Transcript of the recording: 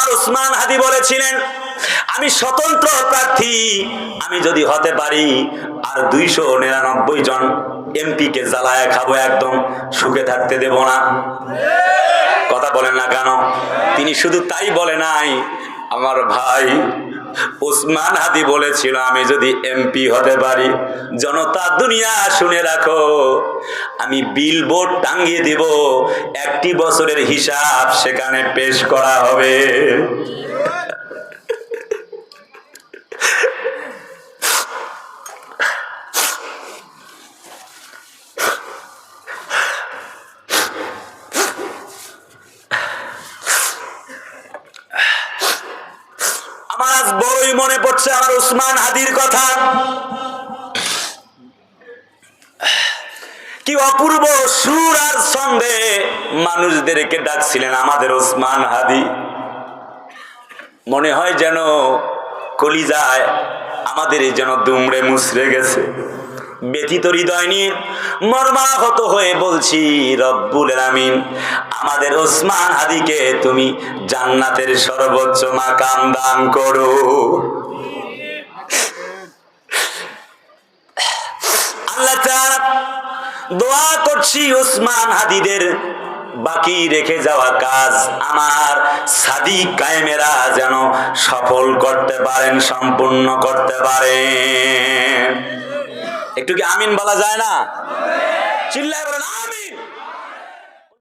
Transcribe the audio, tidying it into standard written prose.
আমার উসমান হাদি বলেছিলেন, আমি স্বতন্ত্র প্রার্থী, আমি যদি হতে পারি আর 299 জন এমপি কে জ্বালায় খাবো, একদম সুখে থাকতে দেব না। কথা বলেন না কেন? তিনি শুধু তাই বলে নাই, আমার ভাই উসমান হাদি বলেছিল, আমি যদি এমপি হতে পারি, জনতা দুনিয়া শুনে রাখো, আমি বিলবোর্ড টাঙিয়ে দিব, 1টি বছরের হিসাব সেখানে পেশ করা হবে। আমার আজ বড়ই মনে পড়ছে আমার উসমান হাদির কথা। কি অপূর্ব সুর আর ছন্দে মানুষদেরকে ডাকছিলেন আমাদের উসমান হাদি। মনে হয় যেন কলিজায় আমাদের যেন দুমড়ে মুচড়ে গেছে। ব্যথিত হৃদয় নিয়ে মর্মাহত হয়ে বলছি, রব্বুল আলামিন আমাদের উসমান হাদিকে তুমি জান্নাতের সর্বোচ্চ মাকাম দান করো। আল্লাহ তাআলা দোয়া করছি উসমান হাদিদের বাকি রেখে যাওয়া কাজ আমার সাদিক কায়েমেরা যেন সফল করতে পারেন, সম্পূর্ণ করতে পারেন। একটু কি আমিন বলা যায় না? চিল্লায় বলেন আমিন।